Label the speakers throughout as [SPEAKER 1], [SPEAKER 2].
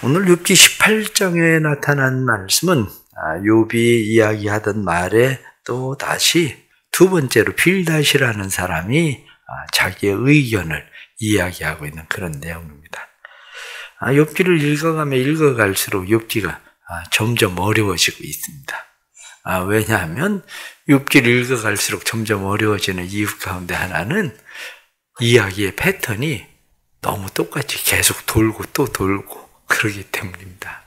[SPEAKER 1] 오늘 욥기 18장에 나타난 말씀은 욥이 이야기하던 말에 또 다시 두 번째로 빌닷이라는 사람이 자기의 의견을 이야기하고 있는 그런 내용입니다. 욥기를 읽어갈수록 욥기가 점점 어려워지고 있습니다. 왜냐하면 욥기를 읽어갈수록 점점 어려워지는 이유 가운데 하나는 이야기의 패턴이 너무 똑같이 계속 돌고 또 돌고 그러기 때문입니다.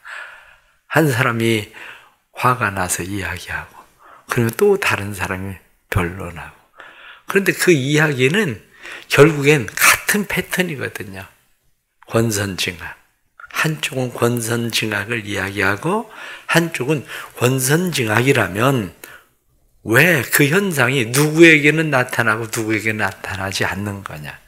[SPEAKER 1] 한 사람이 화가 나서 이야기하고 그러면 또 다른 사람이 변론하고 그런데 그 이야기는 결국엔 같은 패턴이거든요. 권선징악. 한쪽은 권선징악을 이야기하고 한쪽은 권선징악이라면 왜 그 현상이 누구에게는 나타나고 누구에게는 나타나지 않는 거냐.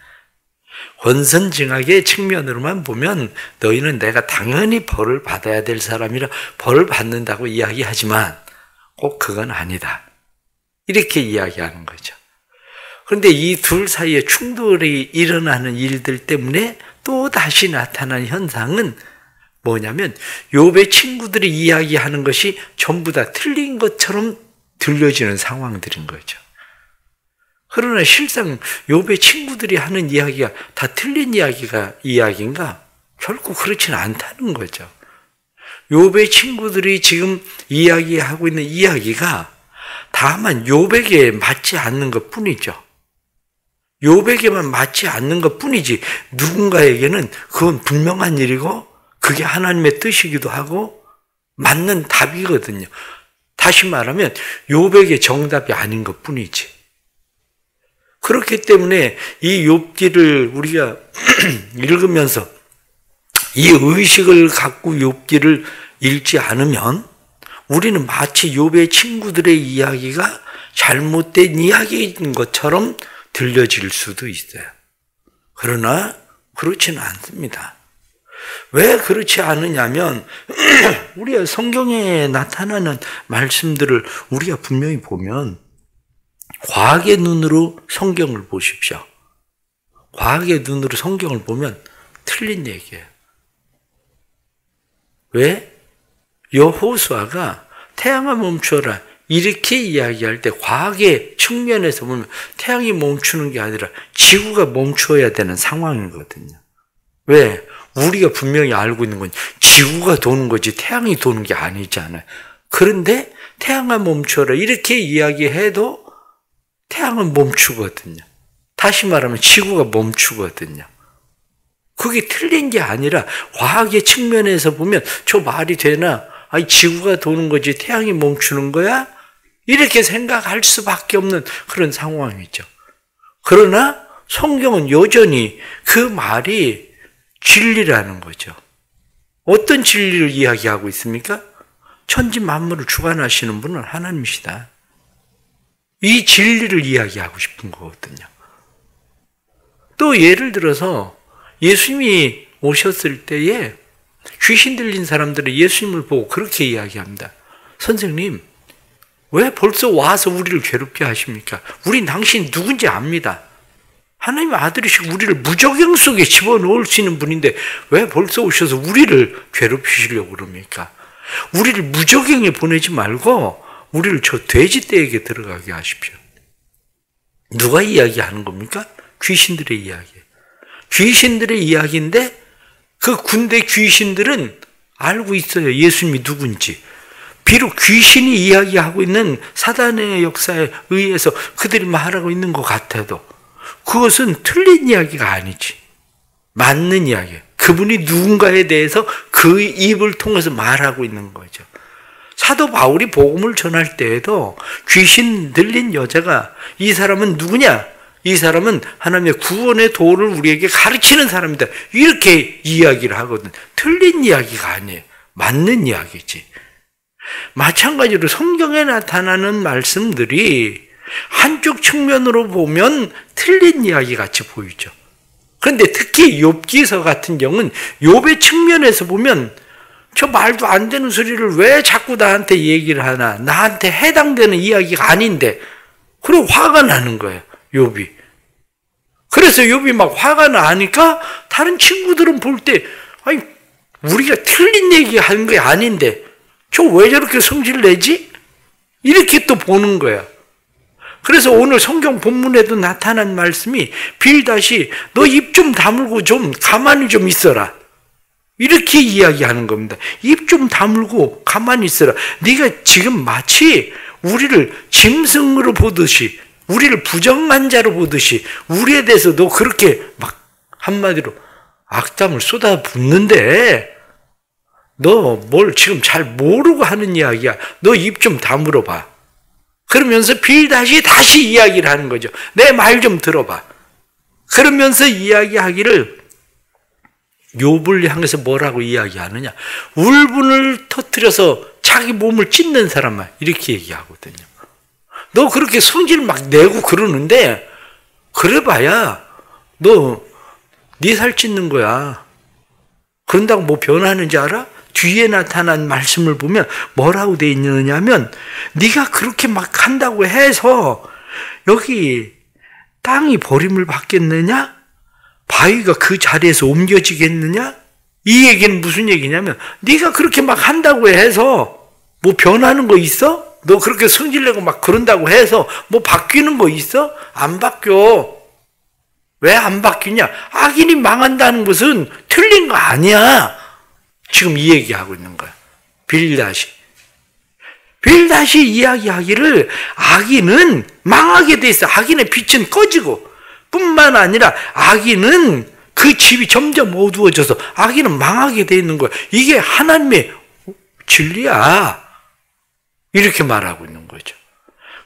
[SPEAKER 1] 권선징악의 측면으로만 보면 너희는 내가 당연히 벌을 받아야 될 사람이라 벌을 받는다고 이야기하지만 꼭 그건 아니다. 이렇게 이야기하는 거죠. 그런데 이 둘 사이에 충돌이 일어나는 일들 때문에 또 다시 나타난 현상은 뭐냐면 욥의 친구들이 이야기하는 것이 전부 다 틀린 것처럼 들려지는 상황들인 거죠. 그러나 실상 욥의 친구들이 하는 이야기가 다 틀린 이야기인가? 결코 그렇지는 않다는 거죠. 욥의 친구들이 지금 이야기하고 있는 이야기가 다만 욥에게 맞지 않는 것뿐이죠. 욥에게만 맞지 않는 것뿐이지 누군가에게는 그건 분명한 일이고 그게 하나님의 뜻이기도 하고 맞는 답이거든요. 다시 말하면 욥에게 정답이 아닌 것뿐이지. 그렇기 때문에 이 욥기를 우리가 읽으면서 이 의식을 갖고 욥기를 읽지 않으면 우리는 마치 욥의 친구들의 이야기가 잘못된 이야기인 것처럼 들려질 수도 있어요. 그러나 그렇지는 않습니다. 왜 그렇지 않으냐면 우리가 성경에 나타나는 말씀들을 우리가 분명히 보면 과학의 눈으로 성경을 보십시오. 과학의 눈으로 성경을 보면 틀린 얘기예요. 왜? 여호수아가 태양아 멈추어라 이렇게 이야기할 때 과학의 측면에서 보면 태양이 멈추는 게 아니라 지구가 멈추어야 되는 상황이거든요. 왜? 우리가 분명히 알고 있는 건 지구가 도는 거지 태양이 도는 게 아니잖아요. 그런데 태양아 멈추어라 이렇게 이야기해도 태양은 멈추거든요. 다시 말하면 지구가 멈추거든요. 그게 틀린 게 아니라 과학의 측면에서 보면 저 말이 되나? 아니 지구가 도는 거지 태양이 멈추는 거야? 이렇게 생각할 수밖에 없는 그런 상황이죠. 그러나 성경은 여전히 그 말이 진리라는 거죠. 어떤 진리를 이야기하고 있습니까? 천지 만물을 주관하시는 분은 하나님이시다. 이 진리를 이야기하고 싶은 거거든요. 또 예를 들어서 예수님이 오셨을 때에 귀신 들린 사람들이 예수님을 보고 그렇게 이야기합니다. 선생님, 왜 벌써 와서 우리를 괴롭게 하십니까? 우린 당신 누군지 압니다. 하나님 아들이시고 우리를 무적영 속에 집어넣을 수 있는 분인데 왜 벌써 오셔서 우리를 괴롭히시려고 그럽니까? 우리를 무적영에 보내지 말고 우리를 저 돼지떼에게 들어가게 하십시오. 누가 이야기하는 겁니까? 귀신들의 이야기예요. 귀신들의 이야기인데 그 군대 귀신들은 알고 있어요. 예수님이 누군지. 비록 귀신이 이야기하고 있는 사단의 역사에 의해서 그들이 말하고 있는 것 같아도 그것은 틀린 이야기가 아니지. 맞는 이야기예요. 그분이 누군가에 대해서 그 입을 통해서 말하고 있는 거죠. 사도 바울이 복음을 전할 때에도 귀신 들린 여자가 이 사람은 누구냐? 이 사람은 하나님의 구원의 도를 우리에게 가르치는 사람이다. 이렇게 이야기를 하거든. 틀린 이야기가 아니에요. 맞는 이야기지. 마찬가지로 성경에 나타나는 말씀들이 한쪽 측면으로 보면 틀린 이야기 같이 보이죠. 그런데 특히 욥기서 같은 경우는 욥의 측면에서 보면 저 말도 안 되는 소리를 왜 자꾸 나한테 얘기를 하나? 나한테 해당되는 이야기가 아닌데. 그리고 화가 나는 거예요. 욥이. 그래서 욥이 막 화가 나니까 다른 친구들은 볼 때 아니 우리가 틀린 얘기 하는 게 아닌데 저 왜 저렇게 성질 내지? 이렇게 또 보는 거야. 그래서 오늘 성경 본문에도 나타난 말씀이 빌닷이 너 입 좀 다물고 좀 가만히 좀 있어라. 이렇게 이야기하는 겁니다. 입 좀 다물고 가만히 있어라. 네가 지금 마치 우리를 짐승으로 보듯이, 우리를 부정한 자로 보듯이 우리에 대해서 너 그렇게 막 한마디로 악담을 쏟아붓는데 너 뭘 지금 잘 모르고 하는 이야기야. 너 입 좀 다물어 봐. 그러면서 빌닷이 다시 이야기를 하는 거죠. 내 말 좀 들어봐. 그러면서 이야기하기를 욥을 향해서 뭐라고 이야기하느냐. 울분을 터뜨려서 자기 몸을 찢는 사람만 이렇게 얘기하거든요. 너 그렇게 성질 막 내고 그러는데 그래봐야 너 네 살 찢는 거야. 그런다고 뭐 변하는지 알아? 뒤에 나타난 말씀을 보면 뭐라고 돼 있느냐면 네가 그렇게 막 한다고 해서 여기 땅이 버림을 받겠느냐? 바위가 그 자리에서 옮겨지겠느냐? 이 얘기는 무슨 얘기냐면 네가 그렇게 막 한다고 해서 뭐 변하는 거 있어? 너 그렇게 성질내고 막 그런다고 해서 뭐 바뀌는 거 있어? 안 바뀌어. 왜 안 바뀌냐? 악인이 망한다는 것은 틀린 거 아니야. 지금 이 얘기하고 있는 거야. 빌닷이 이야기하기를 악인은 망하게 돼 있어. 악인의 빛은 꺼지고 뿐만 아니라 악인은 그 집이 점점 어두워져서 악인은 망하게 돼 있는 거야. 이게 하나님의 진리야. 이렇게 말하고 있는 거죠.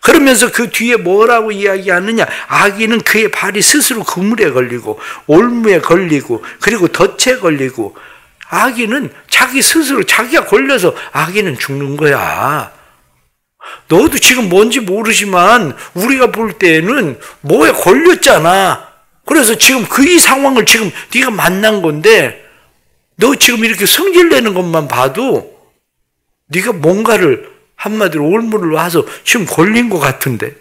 [SPEAKER 1] 그러면서 그 뒤에 뭐라고 이야기하느냐. 악인은 그의 발이 스스로 그물에 걸리고 올무에 걸리고 그리고 덫에 걸리고 악인은 자기 스스로 자기가 걸려서 악인은 죽는 거야. 너도 지금 뭔지 모르지만 우리가 볼 때는 뭐에 걸렸잖아. 그래서 지금 그 상황을 지금 네가 만난 건데 너 지금 이렇게 성질내는 것만 봐도 네가 뭔가를 한마디로 올무를 와서 지금 걸린 것 같은데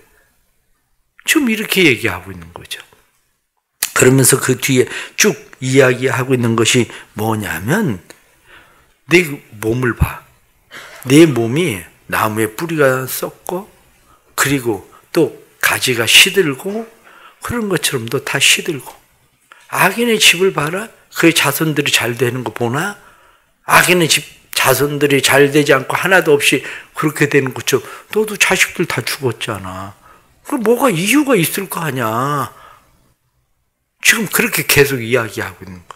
[SPEAKER 1] 지금 이렇게 얘기하고 있는 거죠. 그러면서 그 뒤에 쭉 이야기하고 있는 것이 뭐냐면 내 몸을 봐. 내 몸이 나무에 뿌리가 썩고 그리고 또 가지가 시들고 그런 것처럼 너 다 시들고 악인의 집을 봐라. 그의 자손들이 잘 되는 거 보나? 악인의 집 자손들이 잘 되지 않고 하나도 없이 그렇게 되는 것처럼 너도 자식들 다 죽었잖아. 그럼 뭐가 이유가 있을 거 아니야. 지금 그렇게 계속 이야기하고 있는 거.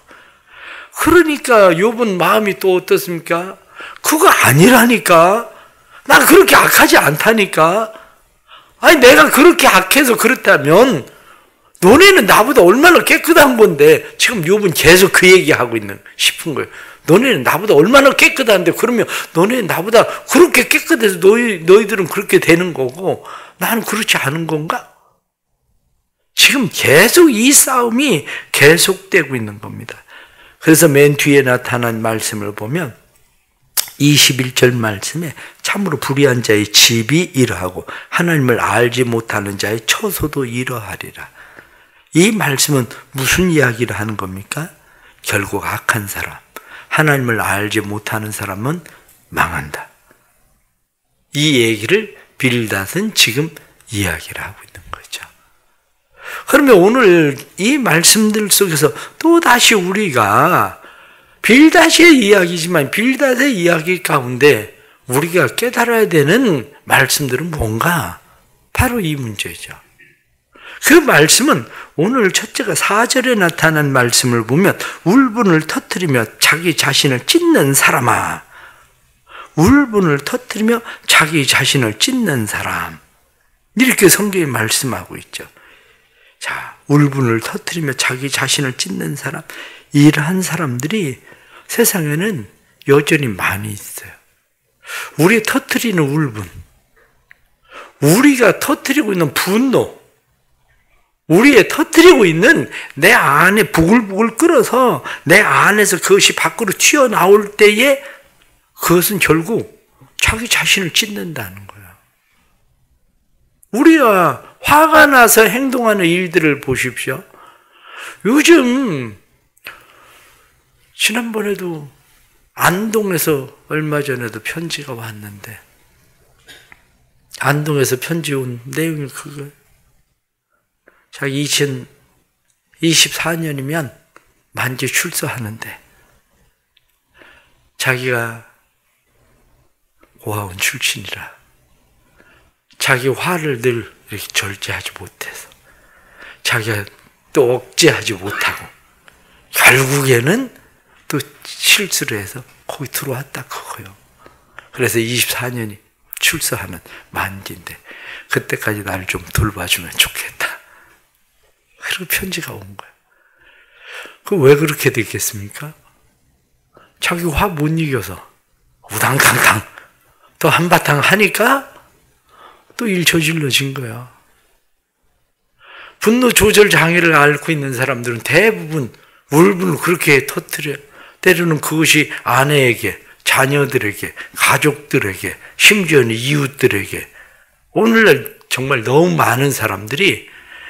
[SPEAKER 1] 그러니까 욥은 마음이 또 어떻습니까? 그거 아니라니까. 난 그렇게 악하지 않다니까. 아니 내가 그렇게 악해서 그렇다면 너네는 나보다 얼마나 깨끗한 건데 지금 욥은 계속 그 얘기하고 있는 싶은 거예요. 너네는 나보다 얼마나 깨끗한데 그러면 너네는 나보다 그렇게 깨끗해서 너희들은 그렇게 되는 거고 나는 그렇지 않은 건가? 지금 계속 이 싸움이 계속되고 있는 겁니다. 그래서 맨 뒤에 나타난 말씀을 보면 21절 말씀에 참으로 불의한 자의 집이 이러하고 하나님을 알지 못하는 자의 처소도 이러하리라. 이 말씀은 무슨 이야기를 하는 겁니까? 결국 악한 사람, 하나님을 알지 못하는 사람은 망한다. 이 얘기를 빌닷은 지금 이야기를 하고 있는 거죠. 그러면 오늘 이 말씀들 속에서 또다시 우리가 빌닷의 이야기지만 빌닷의 이야기 가운데 우리가 깨달아야 되는 말씀들은 뭔가? 바로 이 문제죠. 그 말씀은 오늘 첫째가 4절에 나타난 말씀을 보면 울분을 터뜨리며 자기 자신을 찢는 사람아. 울분을 터뜨리며 자기 자신을 찢는 사람. 이렇게 성경이 말씀하고 있죠. 자, 울분을 터뜨리며 자기 자신을 찢는 사람. 이러한 사람들이 세상에는 여전히 많이 있어요. 우리 터뜨리는 울분, 우리가 터뜨리고 있는 분노, 우리의 터뜨리고 있는 내 안에 부글부글 끓어서 내 안에서 그것이 밖으로 튀어나올 때에 그것은 결국 자기 자신을 찢는다는 거야. 우리가 화가 나서 행동하는 일들을 보십시오. 요즘 지난번에도 안동에서 얼마 전에도 편지가 왔는데, 안동에서 편지 온 내용이 그거예요. 자기 2024년이면 만기 출소하는데, 자기가 고아원 출신이라 자기 화를 늘 이렇게 절제하지 못해서 자기가 또 억제하지 못하고 결국에는 또 실수를 해서 거기 들어왔다 그거요. 그래서 24년이 출소하는 만기인데 그때까지 나를 좀 돌봐주면 좋겠다. 그리고 편지가 온 거예요. 그 왜 그렇게 됐겠습니까? 자기 화 못 이겨서 우당탕탕 또 한바탕 하니까 또 일 저질러진 거야. 분노 조절 장애를 앓고 있는 사람들은 대부분 울분을 그렇게 터뜨려. 때로는 그것이 아내에게, 자녀들에게, 가족들에게, 심지어는 이웃들에게. 오늘날 정말 너무 많은 사람들이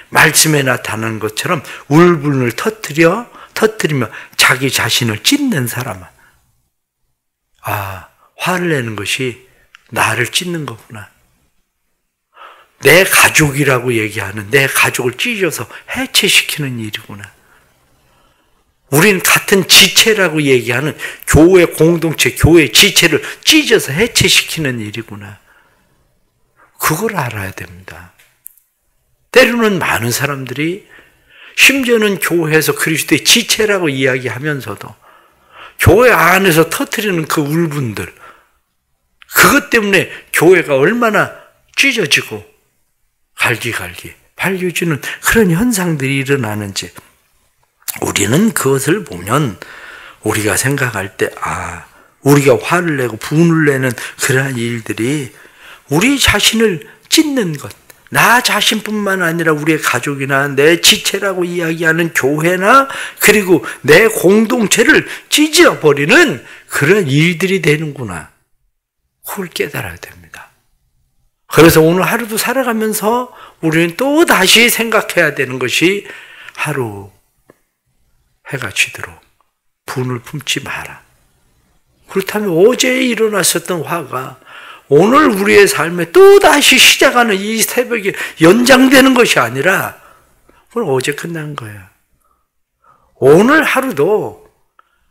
[SPEAKER 1] 말씀에 나타나는 것처럼 울분을 터뜨리며 자기 자신을 찢는 사람은, 아, 화를 내는 것이 나를 찢는 거구나. 내 가족이라고 얘기하는 내 가족을 찢어서 해체시키는 일이구나. 우린 같은 지체라고 얘기하는 교회 공동체, 교회 지체를 찢어서 해체시키는 일이구나. 그걸 알아야 됩니다. 때로는 많은 사람들이 심지어는 교회에서 그리스도의 지체라고 이야기하면서도 교회 안에서 터뜨리는 그 울분들, 그것 때문에 교회가 얼마나 찢어지고 갈기갈기 발려지는 그런 현상들이 일어나는지 우리는 그것을 보면 우리가 생각할 때, 아, 우리가 화를 내고 분을 내는 그러한 일들이 우리 자신을 찢는 것, 나 자신뿐만 아니라 우리의 가족이나 내 지체라고 이야기하는 교회나 그리고 내 공동체를 찢어버리는 그런 일들이 되는구나. 그걸 깨달아야 됩니다. 그래서 오늘 하루도 살아가면서 우리는 또 다시 생각해야 되는 것이 하루 해가 지도록 분을 품지 마라. 그렇다면 어제 일어났었던 화가 오늘 우리의 삶에 또다시 시작하는 이 새벽에 연장되는 것이 아니라 그건 어제 끝난 거야. 오늘 하루도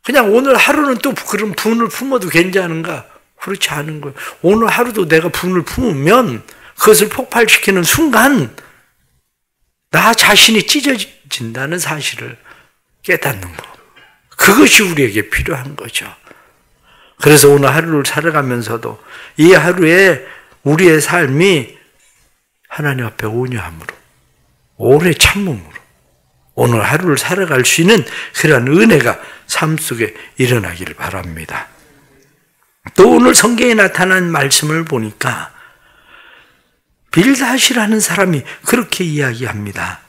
[SPEAKER 1] 그냥 오늘 하루는 또 그런 분을 품어도 괜찮은가? 그렇지 않은 거예요. 오늘 하루도 내가 분을 품으면 그것을 폭발시키는 순간 나 자신이 찢어진다는 사실을 깨닫는 거. 그것이 우리에게 필요한 거죠. 그래서 오늘 하루를 살아가면서도 이 하루에 우리의 삶이 하나님 앞에 온유함으로, 오래 참음으로 오늘 하루를 살아갈 수 있는 그러한 은혜가 삶 속에 일어나기를 바랍니다. 또 오늘 성경에 나타난 말씀을 보니까 빌닷이라는 사람이 그렇게 이야기합니다.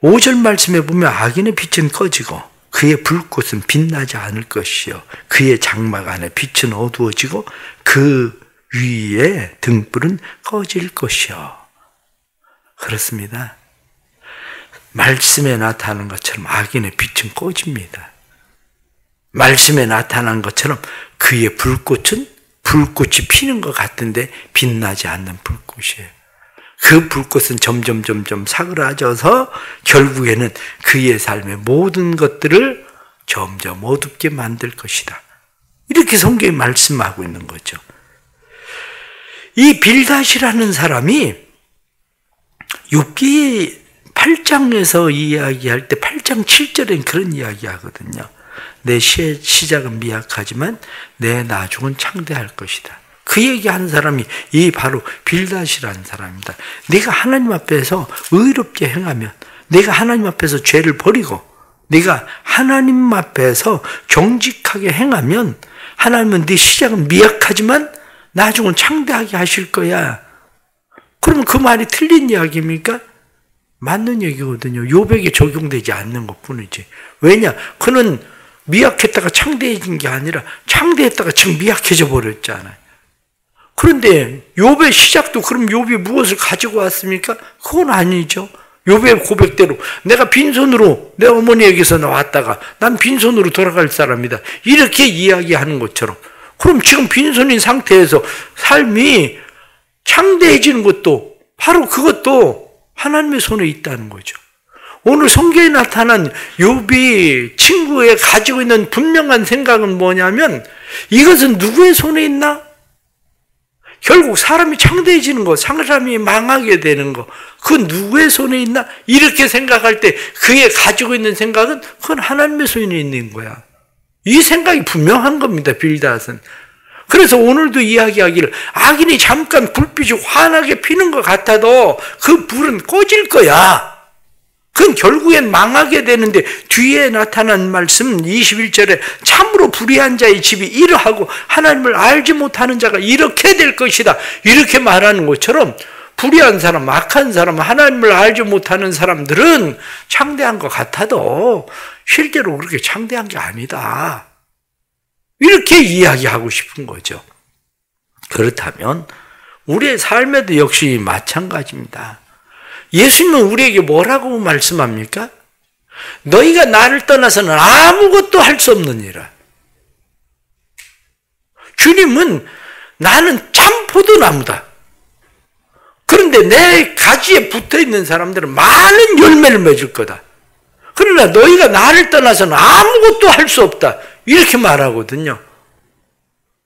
[SPEAKER 1] 5절 말씀에 보면 악인의 빛은 꺼지고 그의 불꽃은 빛나지 않을 것이요 그의 장막 안에 빛은 어두워지고 그 위에 등불은 꺼질 것이요. 그렇습니다. 말씀에 나타난 것처럼 악인의 빛은 꺼집니다. 말씀에 나타난 것처럼 그의 불꽃은 불꽃이 피는 것 같은데 빛나지 않는 불꽃이에요. 그 불꽃은 점점 사그라져서 결국에는 그의 삶의 모든 것들을 점점 어둡게 만들 것이다. 이렇게 성경이 말씀하고 있는 거죠. 이 빌닷이라는 사람이 욥기 8장에서 이야기할 때 8장 7절엔 그런 이야기 하거든요. 내 시작은 미약하지만 내 나중은 창대할 것이다. 그 얘기하는 사람이 이 바로 빌닷이라는 사람입니다. 내가 하나님 앞에서 의롭게 행하면, 내가 하나님 앞에서 죄를 버리고 네가 하나님 앞에서 정직하게 행하면 하나님은 네 시작은 미약하지만 나중은 창대하게 하실 거야. 그러면 그 말이 틀린 이야기입니까? 맞는 얘기거든요. 욥에게 적용되지 않는 것뿐이지. 왜냐? 그는 미약했다가 창대해진 게 아니라 창대했다가 지금 미약해져 버렸잖아요. 그런데 욥의 시작도 그럼 욥이 무엇을 가지고 왔습니까? 그건 아니죠. 욥의 고백대로 내가 빈손으로 내 어머니에게서 나왔다가 난 빈손으로 돌아갈 사람이다. 이렇게 이야기하는 것처럼 그럼 지금 빈손인 상태에서 삶이 창대해지는 것도 바로 그것도 하나님의 손에 있다는 거죠. 오늘 성경에 나타난 욥이 친구에 가지고 있는 분명한 생각은 뭐냐면 이것은 누구의 손에 있나? 결국 사람이 창대해지는 거, 사람이 망하게 되는 거, 그건 누구의 손에 있나? 이렇게 생각할 때 그의 가지고 있는 생각은 그건 하나님의 손에 있는 거야. 이 생각이 분명한 겁니다, 빌닷은. 그래서 오늘도 이야기하기를 악인이 잠깐 불빛이 환하게 피는 것 같아도 그 불은 꺼질 거야. 그건 결국엔 망하게 되는데 뒤에 나타난 말씀 21절에 참으로 불의한 자의 집이 이러하고 하나님을 알지 못하는 자가 이렇게 될 것이다. 이렇게 말하는 것처럼 불의한 사람, 악한 사람, 하나님을 알지 못하는 사람들은 창대한 것 같아도 실제로 그렇게 창대한 게 아니다. 이렇게 이야기하고 싶은 거죠. 그렇다면 우리의 삶에도 역시 마찬가지입니다. 예수님은 우리에게 뭐라고 말씀합니까? 너희가 나를 떠나서는 아무것도 할 수 없느니라. 주님은 나는 참 포도나무다. 그런데 내 가지에 붙어있는 사람들은 많은 열매를 맺을 거다. 그러나 너희가 나를 떠나서는 아무것도 할 수 없다. 이렇게 말하거든요.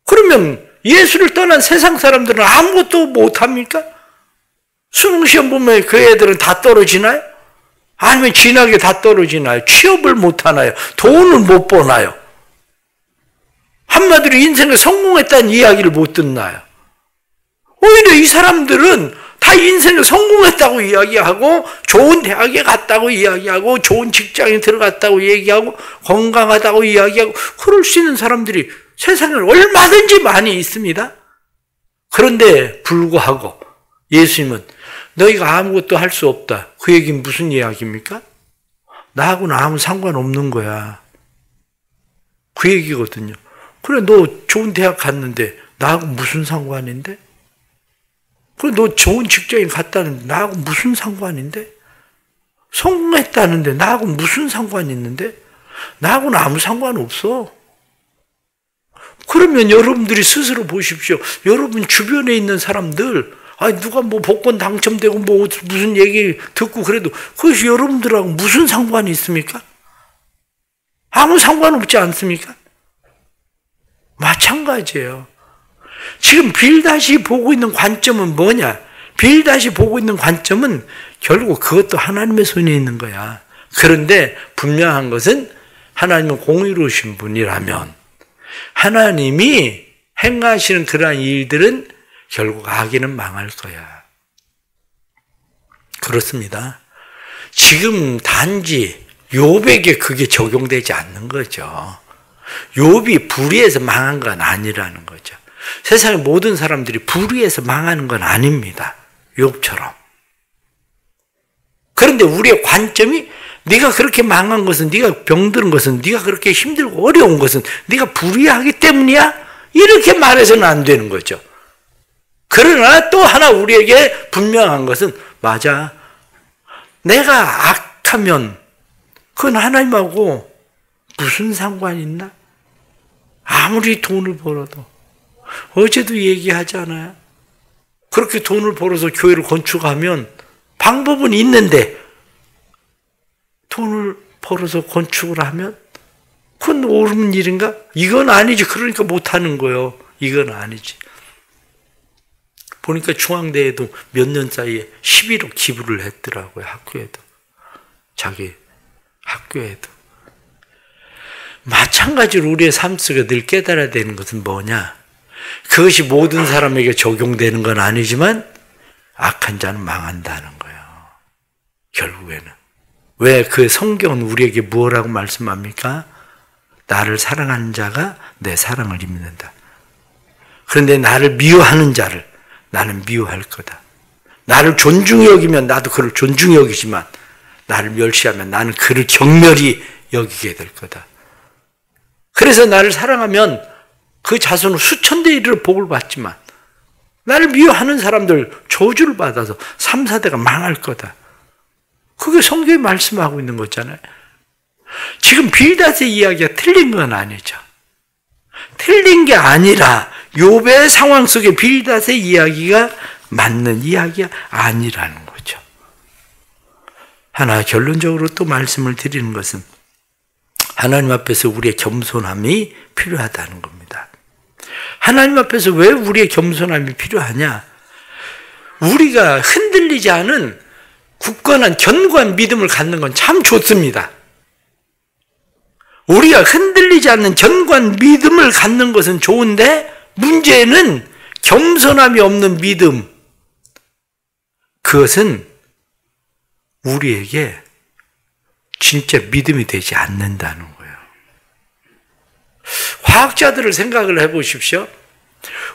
[SPEAKER 1] 그러면 예수를 떠난 세상 사람들은 아무것도 못합니까? 수능시험 보면 그 애들은 다 떨어지나요? 아니면 진학에 다 떨어지나요? 취업을 못하나요? 돈을 못 버나요? 한마디로 인생에 성공했다는 이야기를 못 듣나요? 오히려 이 사람들은 다 인생에 성공했다고 이야기하고 좋은 대학에 갔다고 이야기하고 좋은 직장에 들어갔다고 얘기하고 건강하다고 이야기하고 그럴 수 있는 사람들이 세상에 얼마든지 많이 있습니다. 그런데 불구하고 예수님은 너희가 아무것도 할 수 없다. 그 얘기는 무슨 이야기입니까? 나하고는 아무 상관없는 거야. 그 얘기거든요. 그래 너 좋은 대학 갔는데 나하고 무슨 상관인데? 그래 너 좋은 직장에 갔다는데 나하고 무슨 상관인데? 성공했다는데 나하고 무슨 상관이 있는데? 나하고는 아무 상관없어. 그러면 여러분들이 스스로 보십시오. 여러분 주변에 있는 사람들 누가 뭐 복권 당첨되고 뭐 무슨 얘기 듣고 그래도 그것이 여러분들하고 무슨 상관이 있습니까? 아무 상관없지 않습니까? 마찬가지예요. 지금 빌닷이 보고 있는 관점은 뭐냐? 빌닷이 보고 있는 관점은 결국 그것도 하나님의 손에 있는 거야. 그런데 분명한 것은 하나님은 공의로우신 분이라면 하나님이 행하시는 그러한 일들은 결국 악인은 망할 거야. 그렇습니다. 지금 단지 욥에게 그게 적용되지 않는 거죠. 욥이 불의해서 망한 건 아니라는 거죠. 세상의 모든 사람들이 불의해서 망하는 건 아닙니다. 욥처럼. 그런데 우리의 관점이 네가 그렇게 망한 것은, 네가 병든 것은, 네가 그렇게 힘들고 어려운 것은 네가 불의하기 때문이야? 이렇게 말해서는 안 되는 거죠. 그러나 또 하나 우리에게 분명한 것은 맞아. 내가 악하면 그건 하나님하고 무슨 상관이 있나? 아무리 돈을 벌어도. 어제도 얘기하잖아요. 그렇게 돈을 벌어서 교회를 건축하면 방법은 있는데 돈을 벌어서 건축을 하면 그건 옳은 일인가? 이건 아니지. 그러니까 못하는 거예요. 이건 아니지. 보니까 중앙대에도 몇 년 사이에 11억 기부를 했더라고요. 학교에도. 자기 학교에도. 마찬가지로 우리의 삶 속에 늘 깨달아야 되는 것은 뭐냐? 그것이 모든 사람에게 적용되는 건 아니지만 악한 자는 망한다는 거예요. 결국에는. 왜 그 성경은 우리에게 무엇라고 말씀합니까? 나를 사랑하는 자가 내 사랑을 입는다. 그런데 나를 미워하는 자를 나는 미워할 거다. 나를 존중히 여기면 나도 그를 존중히 여기지만 나를 멸시하면 나는 그를 경멸히 여기게 될 거다. 그래서 나를 사랑하면 그 자손은 수천 대 이르러 복을 받지만 나를 미워하는 사람들 저주를 받아서 3, 4대가 망할 거다. 그게 성경이 말씀하고 있는 거잖아요. 지금 빌닷의 이야기가 틀린 건 아니죠. 틀린 게 아니라 욥의 상황 속에 빌닷의 이야기가 맞는 이야기가 아니라는 거죠. 하나 결론적으로 또 말씀을 드리는 것은 하나님 앞에서 우리의 겸손함이 필요하다는 겁니다. 하나님 앞에서 왜 우리의 겸손함이 필요하냐? 우리가 흔들리지 않은 굳건한 견고한 믿음을 갖는 건 참 좋습니다. 우리가 흔들리지 않는 견고한 믿음을 갖는 것은 좋은데 문제는 겸손함이 없는 믿음. 그것은 우리에게 진짜 믿음이 되지 않는다는 거예요. 과학자들을 생각을 해보십시오.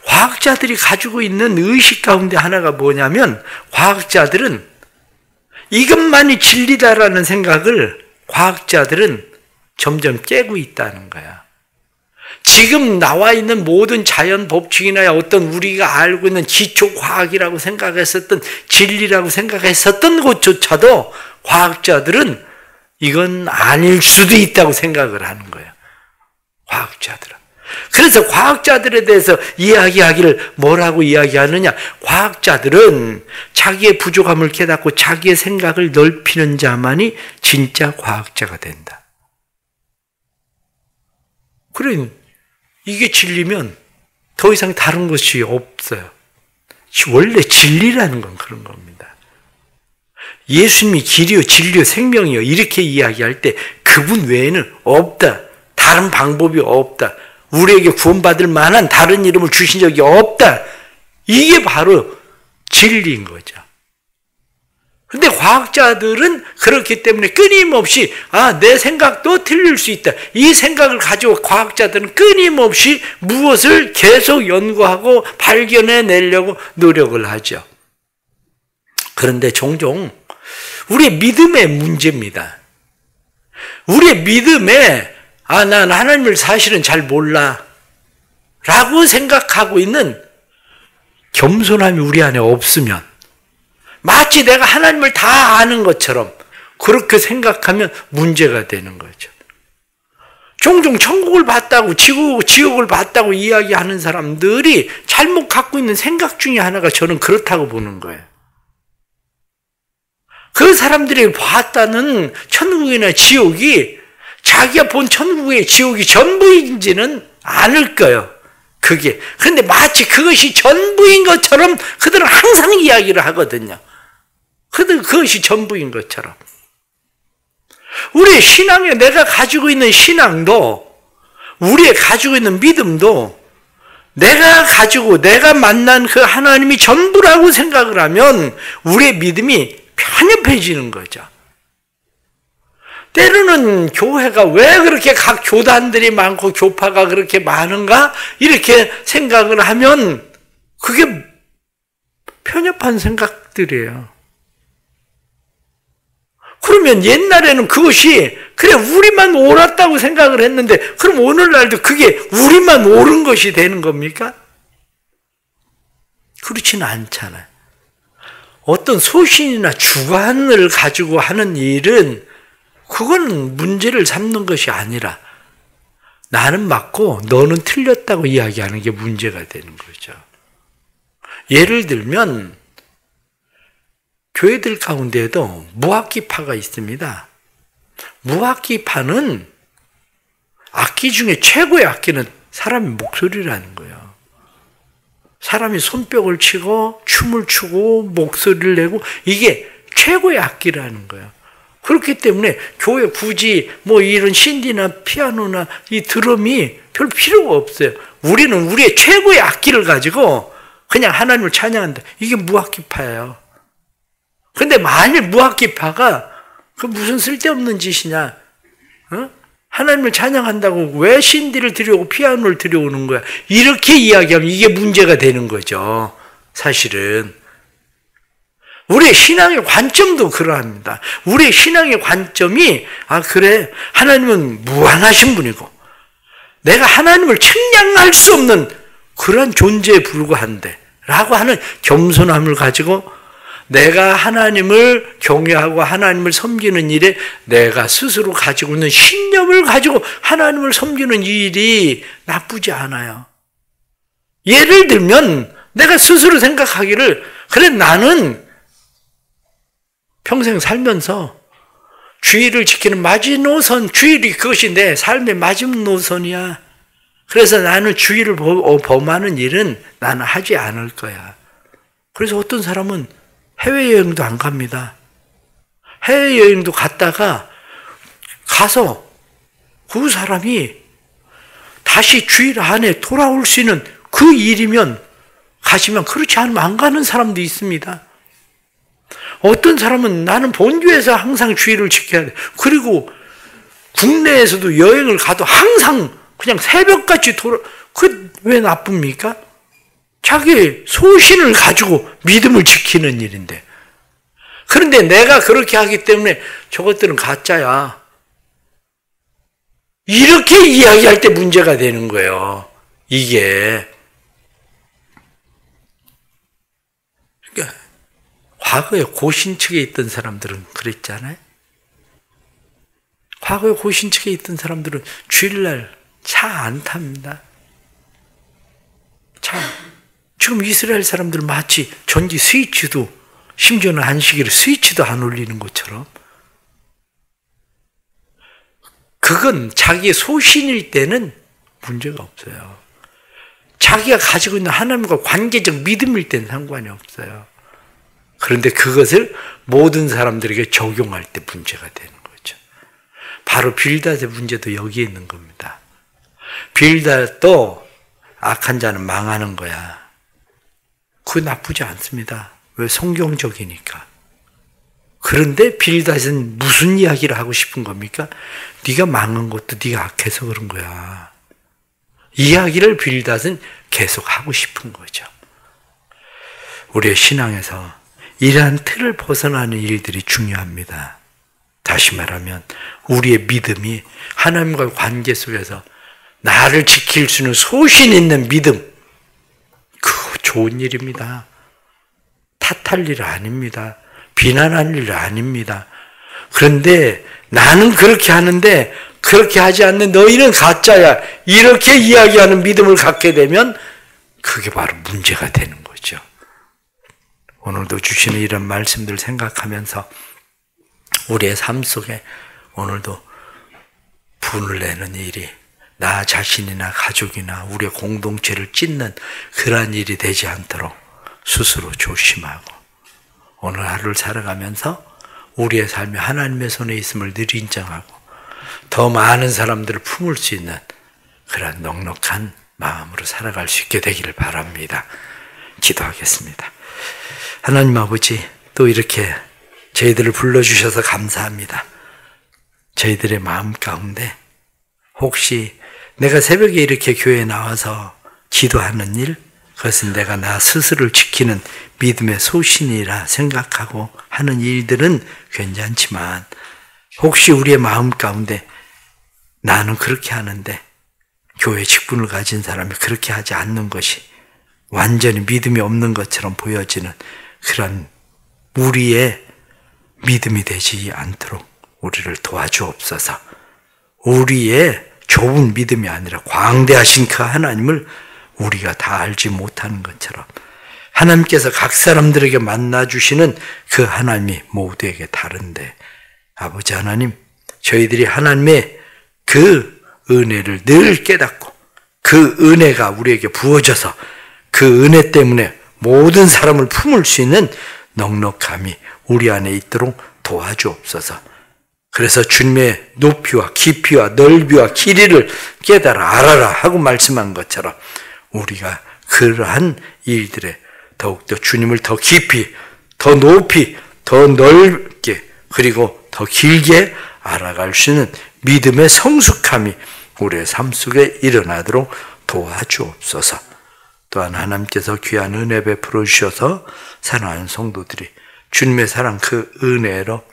[SPEAKER 1] 과학자들이 가지고 있는 의식 가운데 하나가 뭐냐면 과학자들은 이것만이 진리다라는 생각을 과학자들은 점점 깨고 있다는 거야. 지금 나와 있는 모든 자연 법칙이나 어떤 우리가 알고 있는 기초 과학이라고 생각했었던 진리라고 생각했었던 것조차도 과학자들은 이건 아닐 수도 있다고 생각을 하는 거예요. 과학자들은. 그래서 과학자들에 대해서 이야기하기를 뭐라고 이야기하느냐? 과학자들은 자기의 부족함을 깨닫고 자기의 생각을 넓히는 자만이 진짜 과학자가 된다. 그래, 이게 진리면 더 이상 다른 것이 없어요. 원래 진리라는 건 그런 겁니다. 예수님이 길이요, 진리요, 생명이요 이렇게 이야기할 때 그분 외에는 없다. 다른 방법이 없다. 우리에게 구원받을 만한 다른 이름을 주신 적이 없다. 이게 바로 진리인 거죠. 근데 과학자들은 그렇기 때문에 끊임없이 내 생각도 틀릴 수 있다. 이 생각을 가지고 과학자들은 끊임없이 무엇을 계속 연구하고 발견해내려고 노력을 하죠. 그런데 종종 우리의 믿음의 문제입니다. 우리의 믿음에 난 하나님을 사실은 잘 몰라 라고 생각하고 있는 겸손함이 우리 안에 없으면 마치 내가 하나님을 다 아는 것처럼 그렇게 생각하면 문제가 되는 거죠. 종종 천국을 봤다고 지옥을 봤다고 이야기하는 사람들이 잘못 갖고 있는 생각 중에 하나가 저는 그렇다고 보는 거예요. 그 사람들이 봤다는 천국이나 지옥이 자기가 본 천국의 지옥이 전부인지는 않을 거예요. 그게. 그런데 마치 그것이 전부인 것처럼 그들은 항상 이야기를 하거든요. 그것이 전부인 것처럼. 우리의 신앙에 내가 가지고 있는 신앙도 우리의 가지고 있는 믿음도 내가 만난 그 하나님이 전부라고 생각을 하면 우리의 믿음이 편협해지는 거죠. 때로는 교회가 왜 그렇게 각 교단들이 많고 교파가 그렇게 많은가? 이렇게 생각을 하면 그게 편협한 생각들이에요. 그러면 옛날에는 그것이 그래 우리만 옳았다고 생각을 했는데 그럼 오늘날도 그게 우리만 옳은 것이 되는 겁니까? 그렇지는 않잖아요. 어떤 소신이나 주관을 가지고 하는 일은 그건 문제를 삼는 것이 아니라 나는 맞고 너는 틀렸다고 이야기하는 게 문제가 되는 거죠. 예를 들면 교회들 가운데에도 무악기파가 있습니다. 무악기파는 악기 중에 최고의 악기는 사람의 목소리라는 거예요. 사람이 손뼉을 치고 춤을 추고 목소리를 내고 이게 최고의 악기라는 거예요. 그렇기 때문에 교회 굳이 이런 신디나 피아노나 이 드럼이 별 필요가 없어요. 우리는 우리의 최고의 악기를 가지고 그냥 하나님을 찬양한다. 이게 무악기파예요. 근데 만일 무악기파가 그 무슨 쓸데없는 짓이냐? 하나님을 찬양한다고 왜 신디를 들여오고 피아노를 들여오는 거야? 이렇게 이야기하면 이게 문제가 되는 거죠. 사실은. 우리의 신앙의 관점도 그러합니다. 우리의 신앙의 관점이 그래 하나님은 무한하신 분이고 내가 하나님을 측량할 수 없는 그런 존재에 불과한데 라고 하는 겸손함을 가지고 내가 하나님을 경외하고 하나님을 섬기는 일에 내가 스스로 가지고 있는 신념을 가지고 하나님을 섬기는 일이 나쁘지 않아요. 예를 들면 내가 스스로 생각하기를 그래 나는 평생 살면서 주의를 지키는 마지노선, 주의를 그것이 내 삶의 마지노선이야. 그래서 나는 주의를 범하는 일은 나는 하지 않을 거야. 그래서 어떤 사람은 해외여행도 안 갑니다. 해외여행도 갔다가 가서 그 사람이 다시 주일 안에 돌아올 수 있는 그 일이면 가시면 그렇지 않으면 안 가는 사람도 있습니다. 어떤 사람은 나는 본교에서 항상 주의를 지켜야 돼. 그리고 국내에서도 여행을 가도 항상 그냥 새벽같이 그 왜 나쁩니까? 자기 소신을 가지고 믿음을 지키는 일인데. 그런데 내가 그렇게 하기 때문에 저것들은 가짜야. 이렇게 이야기할 때 문제가 되는 거예요. 이게. 그러니까 과거에 고신측에 있던 사람들은 그랬잖아요. 과거에 고신측에 있던 사람들은 주일날 차 안 탑니다. 지금 이스라엘 사람들 마치 전기 스위치도 심지어는 안식일에 스위치도 안 올리는 것처럼 그건 자기의 소신일 때는 문제가 없어요. 자기가 가지고 있는 하나님과 관계적 믿음일 때는 상관이 없어요. 그런데 그것을 모든 사람들에게 적용할 때 문제가 되는 거죠. 바로 빌닷의 문제도 여기에 있는 겁니다. 빌닷도 악한 자는 망하는 거야. 그거 나쁘지 않습니다. 왜? 성경적이니까. 그런데 빌닷은 무슨 이야기를 하고 싶은 겁니까? 네가 망한 것도 네가 악해서 그런 거야. 이야기를 빌닷은 계속 하고 싶은 거죠. 우리의 신앙에서 이러한 틀을 벗어나는 일들이 중요합니다. 다시 말하면 우리의 믿음이 하나님과의 관계 속에서 나를 지킬 수 있는 소신 있는 믿음, 그거 좋은 일입니다. 탓할 일 아닙니다. 비난할 일 아닙니다. 그런데 나는 그렇게 하는데 그렇게 하지 않는 너희는 가짜야. 이렇게 이야기하는 믿음을 갖게 되면 그게 바로 문제가 되는 거죠. 오늘도 주시는 이런 말씀들 생각하면서 우리의 삶 속에 오늘도 분을 내는 일이 나 자신이나 가족이나 우리의 공동체를 찢는 그러한 일이 되지 않도록 스스로 조심하고 오늘 하루를 살아가면서 우리의 삶이 하나님의 손에 있음을 늘 인정하고 더 많은 사람들을 품을 수 있는 그런 넉넉한 마음으로 살아갈 수 있게 되기를 바랍니다. 기도하겠습니다. 하나님 아버지, 또 이렇게 저희들을 불러주셔서 감사합니다. 저희들의 마음 가운데 혹시 내가 새벽에 이렇게 교회에 나와서 기도하는 일, 그것은 내가 나 스스로를 지키는 믿음의 소신이라 생각하고 하는 일들은 괜찮지만 혹시 우리의 마음 가운데 나는 그렇게 하는데 교회 직분을 가진 사람이 그렇게 하지 않는 것이 완전히 믿음이 없는 것처럼 보여지는 그런 우리의 믿음이 되지 않도록 우리를 도와주옵소서. 우리의 좁은 믿음이 아니라 광대하신 그 하나님을 우리가 다 알지 못하는 것처럼 하나님께서 각 사람들에게 만나주시는 그 하나님이 모두에게 다른데 아버지 하나님, 저희들이 하나님의 그 은혜를 늘 깨닫고 그 은혜가 우리에게 부어져서 그 은혜 때문에 모든 사람을 품을 수 있는 넉넉함이 우리 안에 있도록 도와주옵소서. 그래서 주님의 높이와 깊이와 넓이와 길이를 깨달아 알아라 하고 말씀한 것처럼 우리가 그러한 일들에 더욱더 주님을 더 깊이, 더 높이, 더 넓게 그리고 더 길게 알아갈 수 있는 믿음의 성숙함이 우리의 삶 속에 일어나도록 도와주옵소서. 또한 하나님께서 귀한 은혜 베풀어 주셔서 사랑하는 성도들이 주님의 사랑 그 은혜로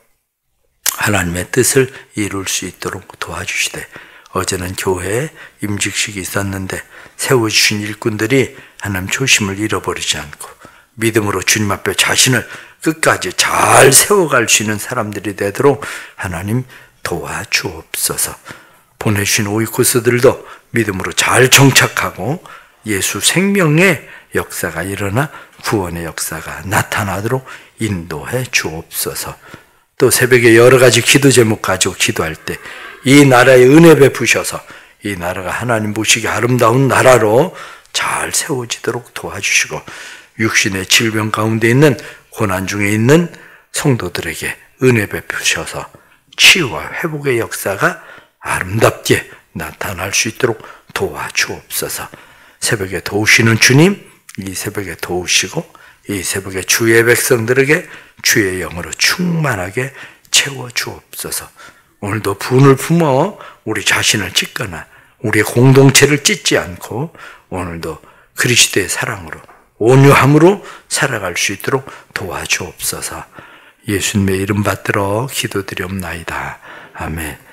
[SPEAKER 1] 하나님의 뜻을 이룰 수 있도록 도와주시되 어제는 교회에 임직식이 있었는데 세워주신 일꾼들이 하나님 초심을 잃어버리지 않고 믿음으로 주님 앞에 자신을 끝까지 잘 세워갈 수 있는 사람들이 되도록 하나님 도와주옵소서. 보내주신 오이코스들도 믿음으로 잘 정착하고 예수 생명의 역사가 일어나 구원의 역사가 나타나도록 인도해 주옵소서. 또 새벽에 여러 가지 기도 제목 가지고 기도할 때 이 나라에 은혜 베푸셔서 이 나라가 하나님 보시기에 아름다운 나라로 잘 세워지도록 도와주시고, 육신의 질병 가운데 있는 고난 중에 있는 성도들에게 은혜 베푸셔서 치유와 회복의 역사가 아름답게 나타날 수 있도록 도와주옵소서. 새벽에 도우시는 주님, 이 새벽에 도우시고 이 새벽에 주의 백성들에게 주의 영으로 충만하게 채워주옵소서. 오늘도 분을 품어 우리 자신을 찢거나 우리의 공동체를 찢지 않고 오늘도 그리스도의 사랑으로 온유함으로 살아갈 수 있도록 도와주옵소서. 예수님의 이름 받들어 기도드리옵나이다. 아멘.